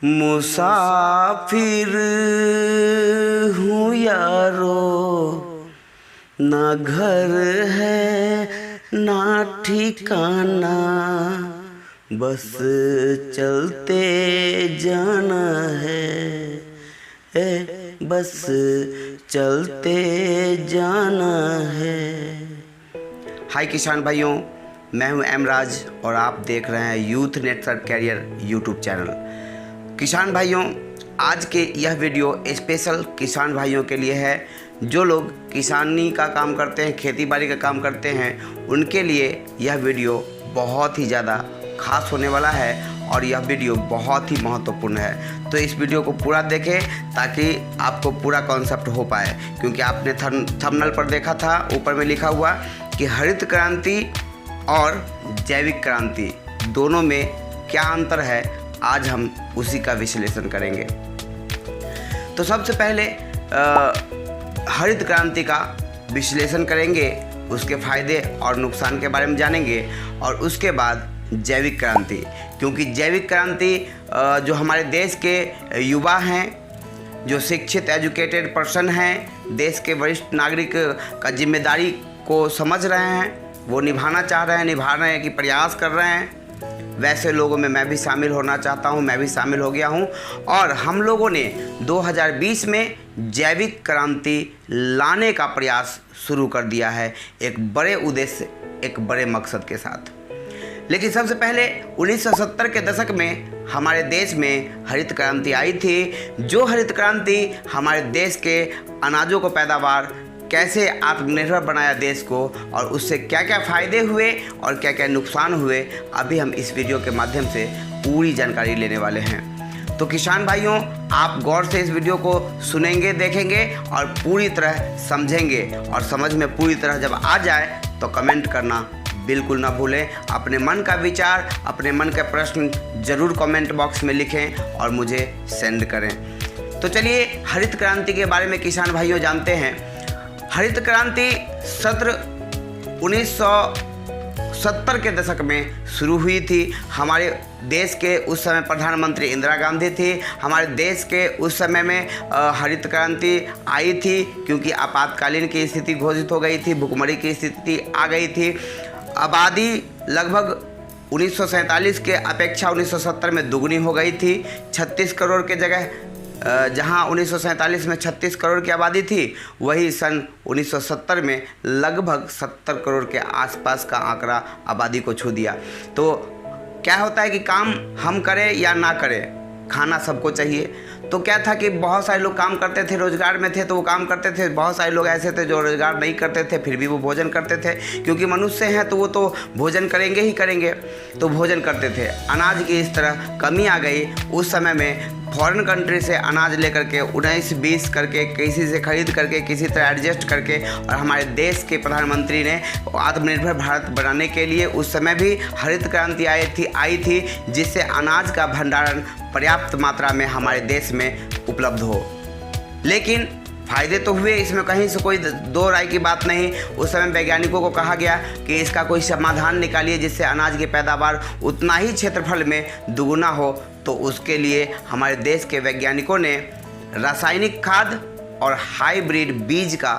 मुसाफिर हूँ यारो, ना घर है ना ठिकाना, बस चलते जाना है, बस चलते जाना है। हाय किसान भाइयों, मैं हूं एम राज और आप देख रहे हैं youth network career YouTube channel. किसान भाइयों, आज के यह वीडियो स्पेशल किसान भाइयों के लिए है जो लोग किसानी का काम करते हैं, खेती बाड़ी का काम करते हैं। उनके लिए यह वीडियो बहुत ही ज़्यादा खास होने वाला है और यह वीडियो बहुत ही महत्वपूर्ण है। तो इस वीडियो को पूरा देखें ताकि आपको पूरा कॉन्सेप्ट हो पाए, क्योंकि आपने थंबनेल पर देखा था, ऊपर में लिखा हुआ कि हरित क्रांति और जैविक क्रांति दोनों में क्या अंतर है। आज हम उसी का विश्लेषण करेंगे। तो सबसे पहले हरित क्रांति का विश्लेषण करेंगे, उसके फायदे और नुकसान के बारे में जानेंगे, और उसके बाद जैविक क्रांति, क्योंकि जैविक क्रांति जो हमारे देश के युवा हैं, जो शिक्षित एजुकेटेड पर्सन हैं, देश के वरिष्ठ नागरिक का जिम्मेदारी को समझ रहे हैं, वो निभाना चाह रहे हैं, निभा रहे हैं कि प्रयास कर रहे हैं, वैसे लोगों में मैं भी शामिल होना चाहता हूं। मैं भी शामिल हो गया हूं और हम लोगों ने 2020 में जैविक क्रांति लाने का प्रयास शुरू कर दिया है, एक बड़े उद्देश्य, एक बड़े मकसद के साथ। लेकिन सबसे पहले 1970 के दशक में हमारे देश में हरित क्रांति आई थी। जो हरित क्रांति हमारे देश के अनाजों को पैदावार कैसे आत्मनिर्भर बनाया देश को, और उससे क्या क्या फ़ायदे हुए और क्या क्या नुकसान हुए, अभी हम इस वीडियो के माध्यम से पूरी जानकारी लेने वाले हैं। तो किसान भाइयों, आप गौर से इस वीडियो को सुनेंगे, देखेंगे और पूरी तरह समझेंगे, और समझ में पूरी तरह जब आ जाए तो कमेंट करना बिल्कुल ना भूलें। अपने मन का विचार, अपने मन के प्रश्न ज़रूर कमेंट बॉक्स में लिखें और मुझे सेंड करें। तो चलिए हरित क्रांति के बारे में किसान भाइयों जानते हैं। हरित क्रांति सत्र 1970 के दशक में शुरू हुई थी। हमारे देश के उस समय प्रधानमंत्री इंदिरा गांधी थी। हमारे देश के उस समय में हरित क्रांति आई थी क्योंकि आपातकालीन की स्थिति घोषित हो गई थी, भुखमरी की स्थिति आ गई थी। आबादी लगभग 1947 के अपेक्षा 1970 में दुगनी हो गई थी। 36 करोड़ के जगह जहां 1947 में 36 करोड़ की आबादी थी, वही सन 1970 में लगभग 70 करोड़ के आसपास का आंकड़ा आबादी को छू दिया। तो क्या होता है कि काम हम करें या ना करें, खाना सबको चाहिए। तो क्या था कि बहुत सारे लोग काम करते थे, रोजगार में थे तो वो काम करते थे। बहुत सारे लोग ऐसे थे जो रोजगार नहीं करते थे, फिर भी वो भोजन करते थे, क्योंकि मनुष्य हैं तो वो तो भोजन करेंगे ही करेंगे, तो भोजन करते थे। अनाज की इस तरह कमी आ गई। उस समय में फॉरेन कंट्री से अनाज लेकर के 19-20 करके किसी से खरीद करके किसी तरह एडजस्ट करके, और हमारे देश के प्रधानमंत्री ने आत्मनिर्भर भारत बनाने के लिए उस समय भी हरित क्रांति आई थी जिससे अनाज का भंडारण पर्याप्त मात्रा में हमारे देश में उपलब्ध हो। लेकिन फायदे तो हुए, इसमें कहीं से कोई दो राय की बात नहीं। उस समय वैज्ञानिकों को कहा गया कि इसका कोई समाधान निकालिए जिससे अनाज की पैदावार उतना ही क्षेत्रफल में दुगुना हो। तो उसके लिए हमारे देश के वैज्ञानिकों ने रासायनिक खाद और हाइब्रिड बीज का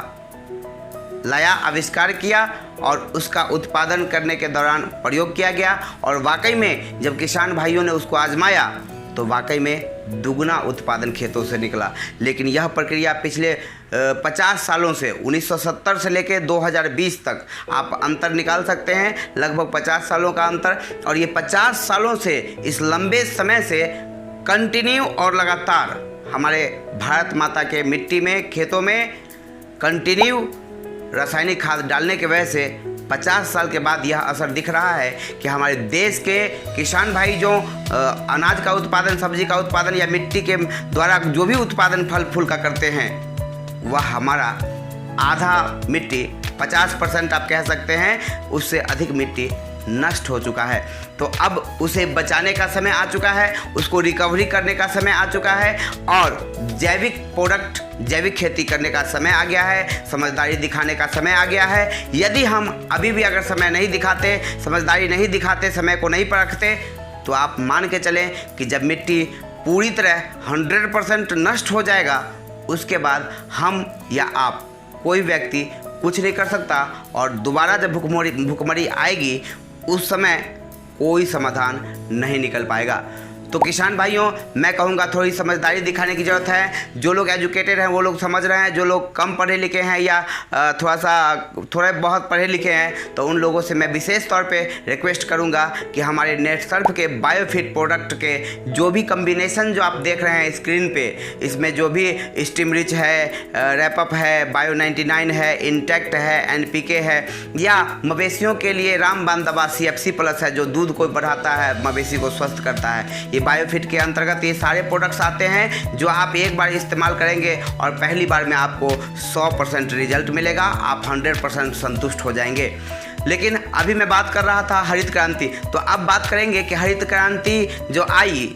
नया आविष्कार किया और उसका उत्पादन करने के दौरान प्रयोग किया गया, और वाकई में जब किसान भाइयों ने उसको आजमाया तो वाकई में दुगना उत्पादन खेतों से निकला। लेकिन यह प्रक्रिया पिछले 50 सालों से 1970 से लेकर 2020 तक आप अंतर निकाल सकते हैं, लगभग 50 सालों का अंतर। और ये 50 सालों से, इस लंबे समय से कंटिन्यू और लगातार हमारे भारत माता के मिट्टी में, खेतों में कंटिन्यू रासायनिक खाद डालने की वजह से 50 साल के बाद यह असर दिख रहा है कि हमारे देश के किसान भाई जो अनाज का उत्पादन, सब्जी का उत्पादन या मिट्टी के द्वारा जो भी उत्पादन फल फूल का करते हैं, वह हमारा आधा मिट्टी 50% आप कह सकते हैं, उससे अधिक मिट्टी नष्ट हो चुका है। तो अब उसे बचाने का समय आ चुका है, उसको रिकवरी करने का समय आ चुका है, और जैविक प्रोडक्ट, जैविक खेती करने का समय आ गया है, समझदारी दिखाने का समय आ गया है। यदि हम अभी भी अगर समय नहीं दिखाते, समझदारी नहीं दिखाते, समय को नहीं परखते, तो आप मान के चलें कि जब मिट्टी पूरी तरह 100% नष्ट हो जाएगा, उसके बाद हम या आप कोई व्यक्ति कुछ नहीं कर सकता। और दोबारा जब भुखमरी आएगी उस समय कोई समाधान नहीं निकल पाएगा। तो किसान भाइयों, मैं कहूँगा थोड़ी समझदारी दिखाने की ज़रूरत है। जो लोग एजुकेटेड हैं वो लोग समझ रहे हैं, जो लोग कम पढ़े लिखे हैं या थोड़े बहुत पढ़े लिखे हैं तो उन लोगों से मैं विशेष तौर पे रिक्वेस्ट करूँगा कि हमारे नेटसर्फ के बायोफिट प्रोडक्ट के जो भी कम्बिनेशन जो आप देख रहे हैं स्क्रीन पे, इसमें जो भी स्टीमरिच है, रैपअप है, बायो 99 है, इंटैक्ट है, NPK है, या मवेशियों के लिए रामबाण दवा CFC+ है जो दूध को बढ़ाता है, मवेशी को स्वस्थ करता है, ये बायोफिट के अंतर्गत ये सारे प्रोडक्ट्स आते हैं जो आप एक बार इस्तेमाल करेंगे और पहली बार में आपको 100% रिजल्ट मिलेगा, आप 100% संतुष्ट हो जाएंगे। लेकिन अभी मैं बात कर रहा था हरित क्रांति, तो अब बात करेंगे कि हरित क्रांति जो आई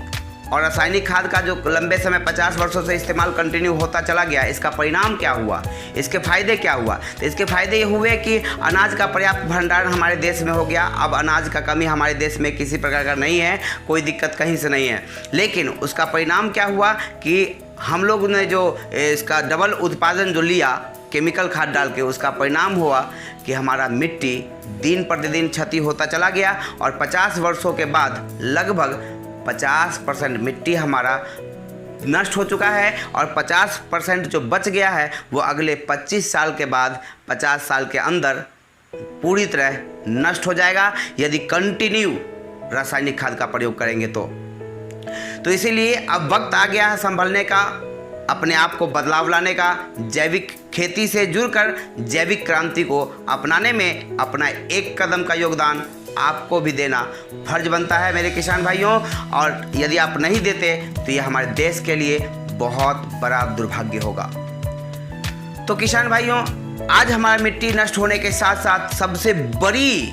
और रासायनिक खाद का जो लंबे समय 50 वर्षों से इस्तेमाल कंटिन्यू होता चला गया, इसका परिणाम क्या हुआ, इसके फ़ायदे क्या हुआ। तो इसके फ़ायदे ये हुए कि अनाज का पर्याप्त भंडारण हमारे देश में हो गया। अब अनाज का कमी हमारे देश में किसी प्रकार का नहीं है, कोई दिक्कत कहीं से नहीं है। लेकिन उसका परिणाम क्या हुआ कि हम लोग ने जो इसका डबल उत्पादन जो लिया केमिकल खाद डाल के, उसका परिणाम हुआ कि हमारा मिट्टी दिन प्रतिदिन क्षति होता चला गया और 50 वर्षों के बाद लगभग 50% मिट्टी हमारा नष्ट हो चुका है और 50% जो बच गया है वो अगले 25 साल के बाद 50 साल के अंदर पूरी तरह नष्ट हो जाएगा यदि कंटिन्यू रासायनिक खाद का प्रयोग करेंगे तो इसीलिए अब वक्त आ गया है संभलने का, अपने आप को बदलाव लाने का, जैविक खेती से जुड़कर जैविक क्रांति को अपनाने में अपना एक कदम का योगदान आपको भी देना फर्ज बनता है मेरे किसान भाइयों। और यदि आप नहीं देते तो ये हमारे देश के लिए बहुत बड़ा दुर्भाग्य होगा। तो किसान भाइयों, आज हमारी मिट्टी नष्ट होने के साथ साथ सबसे बड़ी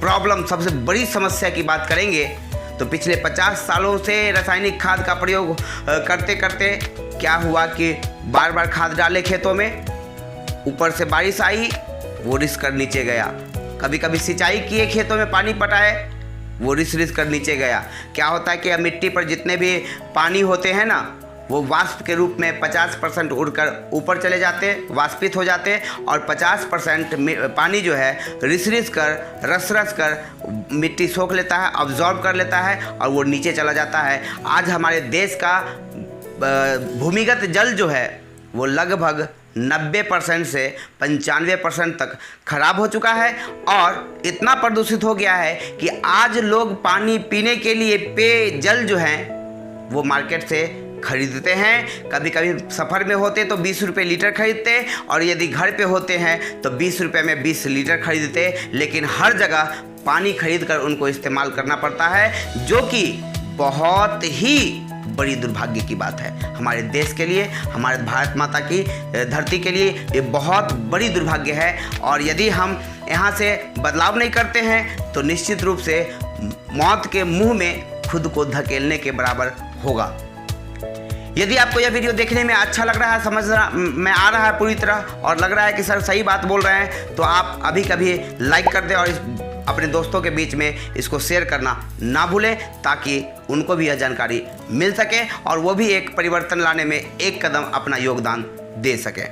प्रॉब्लम, सबसे बड़ी समस्या की बात करेंगे तो पिछले 50 सालों से रासायनिक खाद का प्रयोग करते करते क्या हुआ कि बार बार खाद डाले खेतों में, ऊपर से बारिश आई, वो रिस कर नीचे गया। कभी कभी सिंचाई किए, खेतों में पानी पटाए, वो रिस कर नीचे गया। क्या होता है कि मिट्टी पर जितने भी पानी होते हैं ना, वो वाष्प के रूप में 50% उड़कर ऊपर चले जाते, वाष्पित हो जाते और 50% पानी जो है रिस कर रस कर मिट्टी सोख लेता है, अब्जॉर्ब कर लेता है और वो नीचे चला जाता है। आज हमारे देश का भूमिगत जल जो है वो लगभग 90% से 95% तक खराब हो चुका है और इतना प्रदूषित हो गया है कि आज लोग पानी पीने के लिए पेयजल जो है वो मार्केट से खरीदते हैं। कभी कभी सफ़र में होते तो 20 रुपये लीटर खरीदते और यदि घर पे होते हैं तो 20 रुपये में 20 लीटर खरीदते, लेकिन हर जगह पानी खरीद कर उनको इस्तेमाल करना पड़ता है, जो कि बहुत ही बड़ी दुर्भाग्य की बात है हमारे देश के लिए, हमारे भारत माता की धरती के लिए ये बहुत बड़ी दुर्भाग्य है। और यदि हम यहाँ से बदलाव नहीं करते हैं तो निश्चित रूप से मौत के मुंह में खुद को धकेलने के बराबर होगा। यदि आपको यह वीडियो देखने में अच्छा लग रहा है, समझ में आ रहा है पूरी तरह और लग रहा है कि सर सही बात बोल रहे हैं, तो आप अभी कभी लाइक कर दें और अपने दोस्तों के बीच में इसको शेयर करना ना भूलें ताकि उनको भी यह जानकारी मिल सके और वो भी एक परिवर्तन लाने में एक कदम अपना योगदान दे सके।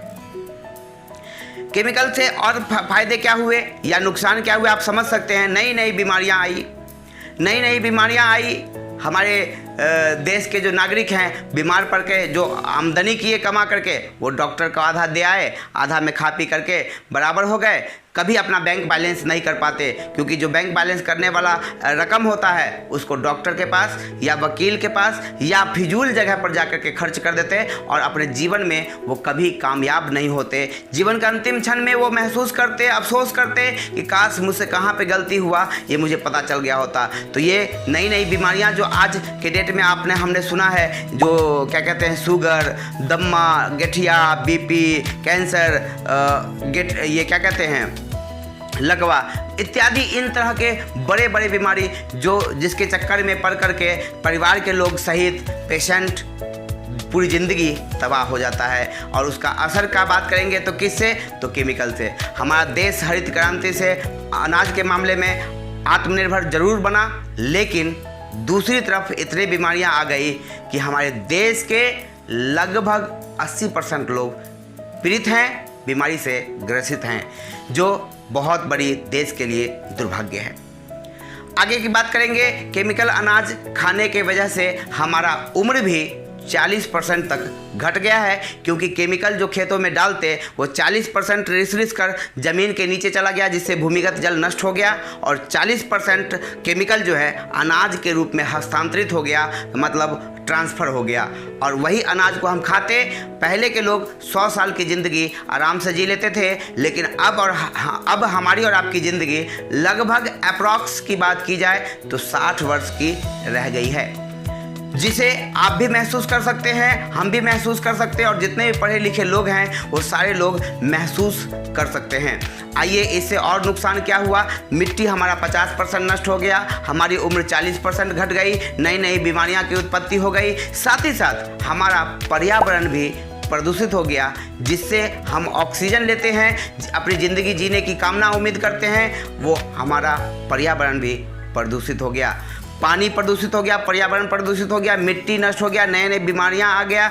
केमिकल से और फायदे क्या हुए या नुकसान क्या हुए आप समझ सकते हैं। नई नई बीमारियां आई, हमारे देश के जो नागरिक हैं बीमार पड़ के जो आमदनी किए कमा करके वो डॉक्टर को आधा दे आए, आधा में खा पी करके बराबर हो गए। कभी अपना बैंक बैलेंस नहीं कर पाते क्योंकि जो बैंक बैलेंस करने वाला रकम होता है उसको डॉक्टर के पास या वकील के पास या फिजूल जगह पर जाकर के खर्च कर देते और अपने जीवन में वो कभी कामयाब नहीं होते। जीवन के अंतिम क्षण में वो महसूस करते, अफसोस करते कि काश मुझसे कहाँ पे गलती हुआ, ये मुझे पता चल गया होता। तो ये नई नई बीमारियाँ जो आज के डेट में हमने सुना है, जो क्या कहते हैं शुगर, दम्मा, गठिया, BP, कैंसर, ये क्या कहते हैं लगवा इत्यादि, इन तरह के बड़े बड़े बीमारी जिसके चक्कर में पड़ करके परिवार के लोग सहित पेशेंट पूरी ज़िंदगी तबाह हो जाता है। और उसका असर का बात करेंगे तो किससे, तो केमिकल से। हमारा देश हरित क्रांति से अनाज के मामले में आत्मनिर्भर जरूर बना, लेकिन दूसरी तरफ इतनी बीमारियां आ गई कि हमारे देश के लगभग 80% लोग पीड़ित हैं, बीमारी से ग्रसित हैं, जो बहुत बड़ी देश के लिए दुर्भाग्य है। आगे की बात करेंगे, केमिकल अनाज खाने के वजह से हमारा उम्र भी 40% तक घट गया है, क्योंकि केमिकल जो खेतों में डालते वो 40% रिस कर ज़मीन के नीचे चला गया, जिससे भूमिगत जल नष्ट हो गया, और 40% केमिकल जो है अनाज के रूप में हस्तांतरित हो गया, मतलब ट्रांसफ़र हो गया, और वही अनाज को हम खाते। पहले के लोग 100 साल की ज़िंदगी आराम से जी लेते थे, लेकिन अब हमारी और आपकी ज़िंदगी लगभग अप्रॉक्स की बात की जाए तो 60 वर्ष की रह गई है, जिसे आप भी महसूस कर सकते हैं, हम भी महसूस कर सकते हैं, और जितने भी पढ़े लिखे लोग हैं वो सारे लोग महसूस कर सकते हैं। आइए, इससे और नुकसान क्या हुआ। मिट्टी हमारा 50% नष्ट हो गया, हमारी उम्र 40% घट गई, नई नई बीमारियां की उत्पत्ति हो गई, साथ ही साथ हमारा पर्यावरण भी प्रदूषित हो गया, जिससे हम ऑक्सीजन लेते हैं, अपनी ज़िंदगी जीने की कामना उम्मीद करते हैं, वो हमारा पर्यावरण भी प्रदूषित हो गया। पानी प्रदूषित हो गया, पर्यावरण प्रदूषित हो गया, मिट्टी नष्ट हो गया, नए नए बीमारियां आ गया।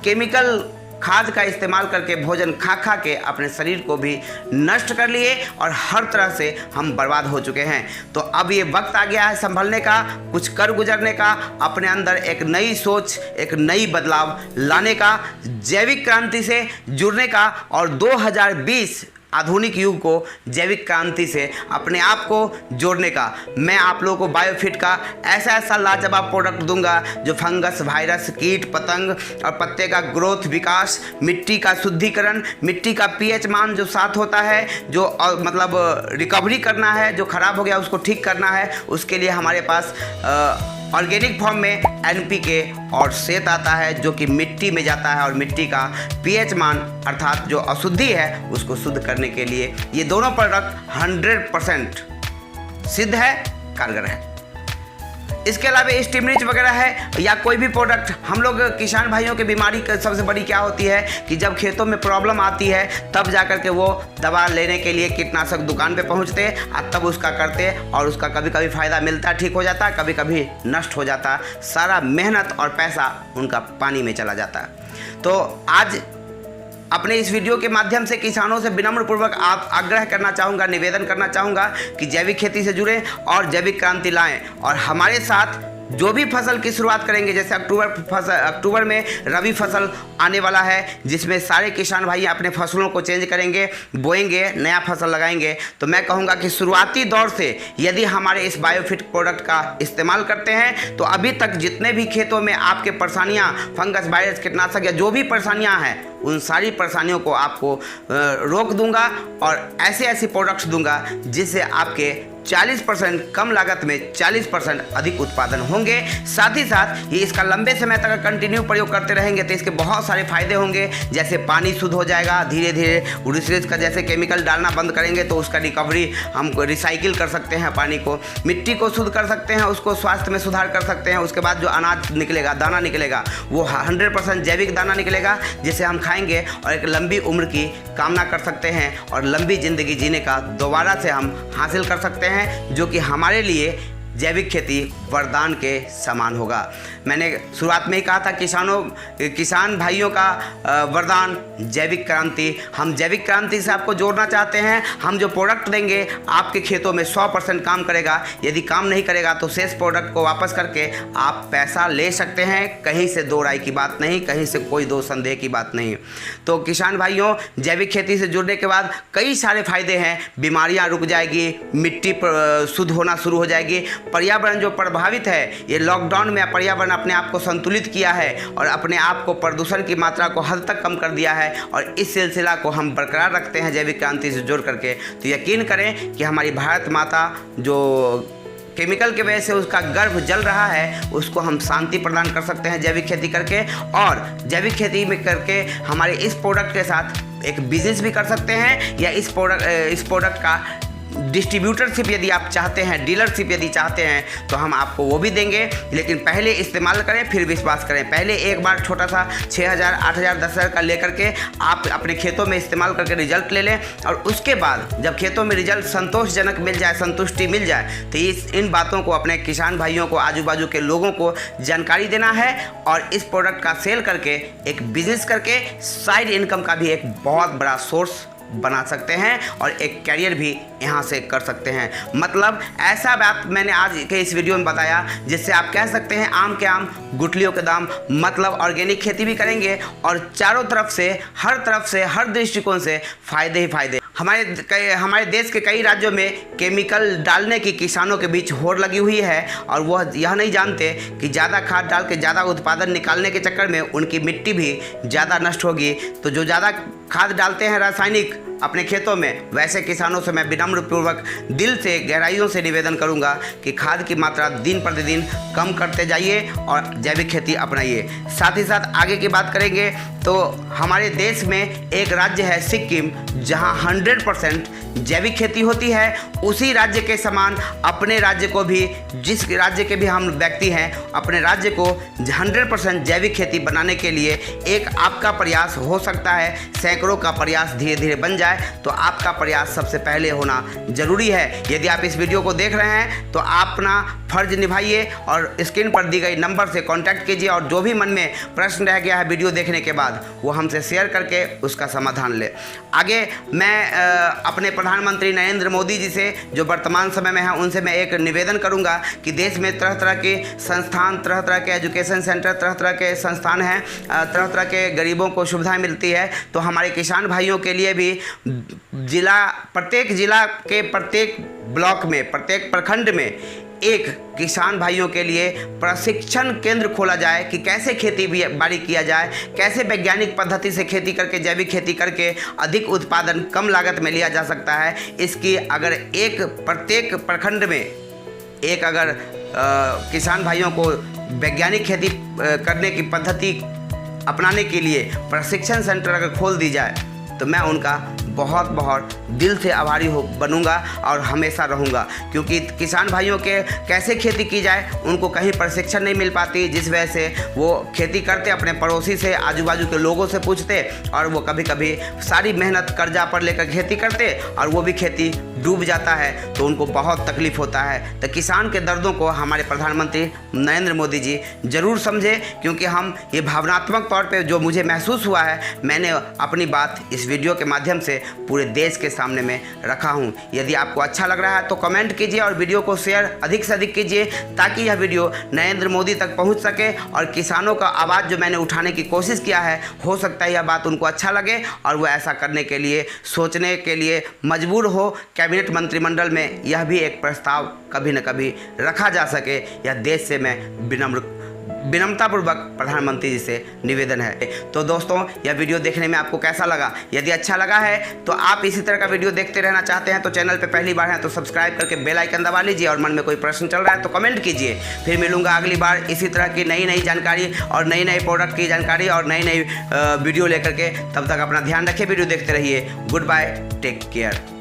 केमिकल खाद का इस्तेमाल करके भोजन खा खा के अपने शरीर को भी नष्ट कर लिए, और हर तरह से हम बर्बाद हो चुके हैं। तो अब ये वक्त आ गया है संभलने का, कुछ कर गुजरने का, अपने अंदर एक नई सोच, एक नई बदलाव लाने का, जैविक क्रांति से जुड़ने का, और 2020 आधुनिक युग को जैविक क्रांति से अपने आप को जोड़ने का। मैं आप लोगों को बायोफिट का ऐसा लाजवाब प्रोडक्ट दूंगा जो फंगस, वायरस, कीट पतंग और पत्ते का ग्रोथ, विकास, मिट्टी का शुद्धिकरण, मिट्टी का पीएच मान जो 7 होता है, जो मतलब रिकवरी करना है, जो खराब हो गया उसको ठीक करना है, उसके लिए हमारे पास ऑर्गेनिक फॉर्म में NPK और सेत आता है, जो कि मिट्टी में जाता है और मिट्टी का पीएच मान अर्थात जो अशुद्धि है उसको शुद्ध करने के लिए ये दोनों प्रोडक्ट 100% सिद्ध है, कारगर है। इसके अलावा स्टिमरिच वगैरह है या कोई भी प्रोडक्ट, हम लोग किसान भाइयों की बीमारी सबसे बड़ी क्या होती है कि जब खेतों में प्रॉब्लम आती है तब जाकर के वो दवा लेने के लिए कीटनाशक दुकान पे पहुंचते और तब उसका करते, और उसका कभी कभी फ़ायदा मिलता, ठीक हो जाता, कभी कभी नष्ट हो जाता, सारा मेहनत और पैसा उनका पानी में चला जाता। तो आज अपने इस वीडियो के माध्यम से किसानों से विनम्रपूर्वक आप आग्रह करना चाहूँगा, निवेदन करना चाहूँगा कि जैविक खेती से जुड़ें और जैविक क्रांति लाएं, और हमारे साथ जो भी फसल की शुरुआत करेंगे, जैसे अक्टूबर में रबी फसल आने वाला है, जिसमें सारे किसान भाई अपने फसलों को चेंज करेंगे, बोएंगे, नया फसल लगाएंगे। तो मैं कहूँगा कि शुरुआती दौर से यदि हमारे इस बायोफिट प्रोडक्ट का इस्तेमाल करते हैं तो अभी तक जितने भी खेतों में आपके परेशानियाँ, फंगस, वायरस, कीटनाशक या जो भी परेशानियाँ हैं, उन सारी परेशानियों को आपको रोक दूंगा, और ऐसे प्रोडक्ट्स दूंगा जिससे आपके 40% कम लागत में 40% अधिक उत्पादन होंगे। साथ ही साथ ये इसका लंबे समय तक कंटिन्यू प्रयोग करते रहेंगे तो इसके बहुत सारे फायदे होंगे, जैसे पानी शुद्ध हो जाएगा, धीरे धीरे रिसर्च का जैसे केमिकल डालना बंद करेंगे तो उसका रिकवरी हम रिसाइकिल कर सकते हैं, पानी को, मिट्टी को शुद्ध कर सकते हैं, उसको स्वास्थ्य में सुधार कर सकते हैं। उसके बाद जो अनाज निकलेगा, दाना निकलेगा, वो 100% जैविक दाना निकलेगा, जिसे हम खाएंगे और एक लंबी उम्र की कामना कर सकते हैं और लंबी ज़िंदगी जीने का दोबारा से हम हासिल कर सकते हैं, जो कि हमारे लिए जैविक खेती वरदान के समान होगा। मैंने शुरुआत में ही कहा था किसान भाइयों का वरदान जैविक क्रांति। हम जैविक क्रांति से आपको जोड़ना चाहते हैं। हम जो प्रोडक्ट देंगे आपके खेतों में 100% काम करेगा। यदि काम नहीं करेगा तो शेष प्रोडक्ट को वापस करके आप पैसा ले सकते हैं। कहीं से दो राय की बात नहीं, कहीं से कोई दो संदेह की बात नहीं। तो किसान भाइयों, जैविक खेती से जुड़ने के बाद कई सारे फायदे हैं। बीमारियां रुक जाएगी, मिट्टी शुद्ध होना शुरू हो जाएगी, पर्यावरण जो प्रभावित है, ये लॉकडाउन में पर्यावरण अपने आप को संतुलित किया है और अपने आप को प्रदूषण की मात्रा को हद तक कम कर दिया है, और इस सिलसिला को हम बरकरार रखते हैं जैविक क्रांति से जोड़ करके। तो यकीन करें कि हमारी भारत माता जो केमिकल की वजह से उसका गर्भ जल रहा है, उसको हम शांति प्रदान कर सकते हैं जैविक खेती करके। और जैविक खेती में करके हमारे इस प्रोडक्ट के साथ एक बिजनेस भी कर सकते हैं, या इस प्रोडक्ट का डिस्ट्रीब्यूटरशिप यदि आप चाहते हैं, डीलरशिप यदि चाहते हैं तो हम आपको वो भी देंगे। लेकिन पहले इस्तेमाल करें फिर विश्वास करें। पहले एक बार छोटा सा 6,000, 8,000, 10,000 का लेकर के आप अपने खेतों में इस्तेमाल करके रिजल्ट ले लें, और उसके बाद जब खेतों में रिजल्ट संतोषजनक मिल जाए, संतुष्टि मिल जाए, तो इन बातों को अपने किसान भाइयों को, आजू बाजू के लोगों को जानकारी देना है, और इस प्रोडक्ट का सेल करके एक बिजनेस करके साइड इनकम का भी एक बहुत बड़ा सोर्स बना सकते हैं और एक कैरियर भी यहाँ से कर सकते हैं। मतलब ऐसा बात मैंने आज के इस वीडियो में बताया जिससे आप कह सकते हैं आम के आम गुठलियों के दाम। मतलब ऑर्गेनिक खेती भी करेंगे और चारों तरफ से, हर तरफ से, हर दृष्टिकोण से फायदे ही फायदे। हमारे देश के कई राज्यों में केमिकल डालने की किसानों के बीच होड़ लगी हुई है, और वह यह नहीं जानते कि ज़्यादा खाद डाल के ज़्यादा उत्पादन निकालने के चक्कर में उनकी मिट्टी भी ज़्यादा नष्ट होगी। तो जो ज़्यादा खाद डालते हैं रासायनिक अपने खेतों में, वैसे किसानों से मैं विनम्र पूर्वक दिल से, गहराइयों से निवेदन करूंगा कि खाद की मात्रा दिन प्रतिदिन कम करते जाइए और जैविक खेती अपनाइए। साथ ही साथ आगे की बात करेंगे तो हमारे देश में एक राज्य है सिक्किम, जहां 100% जैविक खेती होती है। उसी राज्य के समान अपने राज्य को भी, जिस राज्य के भी हम व्यक्ति हैं, अपने राज्य को 100% जैविक खेती बनाने के लिए एक आपका प्रयास हो सकता है। सैकड़ों का प्रयास धीरे धीरे बन जाए, तो आपका प्रयास सबसे पहले होना जरूरी है। यदि आप इस वीडियो को देख रहे हैं तो आप अपना फर्ज निभाइए और स्क्रीन पर दी गई नंबर से कांटेक्ट कीजिए, और जो भी मन में प्रश्न रह गया है वीडियो देखने के बाद, वो हमसे शेयर करके उसका समाधान ले। आगे मैं अपने प्रधानमंत्री नरेंद्र मोदी जी से, जो वर्तमान समय में हैं, उनसे मैं एक निवेदन करूंगा कि देश में तरह तरह के संस्थान, तरह तरह के एजुकेशन सेंटर, तरह तरह के संस्थान हैं, तरह तरह के गरीबों को सुविधाएं मिलती है। तो हमारे किसान भाइयों के लिए भी प्रत्येक जिला के प्रत्येक ब्लॉक में, प्रत्येक प्रखंड में एक किसान भाइयों के लिए प्रशिक्षण केंद्र खोला जाए कि कैसे खेती बाड़ी किया जाए, कैसे वैज्ञानिक पद्धति से खेती करके, जैविक खेती करके अधिक उत्पादन कम लागत में लिया जा सकता है। इसकी अगर एक प्रत्येक प्रखंड में एक अगर किसान भाइयों को वैज्ञानिक खेती करने की पद्धति अपनाने के लिए प्रशिक्षण सेंटर अगर खोल दी जाए, तो मैं उनका बहुत बहुत दिल से आभारी बनूंगा और हमेशा रहूंगा। क्योंकि किसान भाइयों के कैसे खेती की जाए उनको कहीं प्रशिक्षण नहीं मिल पाती, जिस वजह से वो खेती करते अपने पड़ोसी से, आजू बाजू के लोगों से पूछते, और वो कभी कभी सारी मेहनत कर्जा पर लेकर खेती करते और वो भी खेती डूब जाता है, तो उनको बहुत तकलीफ होता है। तो किसान के दर्दों को हमारे प्रधानमंत्री नरेंद्र मोदी जी जरूर समझे, क्योंकि हम ये भावनात्मक तौर पे जो मुझे महसूस हुआ है, मैंने अपनी बात इस वीडियो के माध्यम से पूरे देश के सामने में रखा हूँ। यदि आपको अच्छा लग रहा है तो कमेंट कीजिए और वीडियो को शेयर अधिक से अधिक कीजिए, ताकि यह वीडियो नरेंद्र मोदी तक पहुँच सके, और किसानों का आवाज़ जो मैंने उठाने की कोशिश किया है, हो सकता है यह बात उनको अच्छा लगे और वो ऐसा करने के लिए, सोचने के लिए मजबूर हो। कैबिनेट मंत्रिमंडल में यह भी एक प्रस्ताव कभी न कभी रखा जा सके, यह देश से मैं विनम्रतापूर्वक प्रधानमंत्री जी से निवेदन है। तो दोस्तों, यह वीडियो देखने में आपको कैसा लगा? यदि अच्छा लगा है तो आप इसी तरह का वीडियो देखते रहना चाहते हैं तो चैनल पे पहली बार हैं तो सब्सक्राइब करके बेल आइकन दबा लीजिए, और मन में कोई प्रश्न चल रहा है तो कमेंट कीजिए। फिर मिलूंगा अगली बार इसी तरह की नई जानकारी और नई प्रोडक्ट की जानकारी और नई वीडियो लेकर के। तब तक अपना ध्यान रखिए, वीडियो देखते रहिए। Goodbye, take care.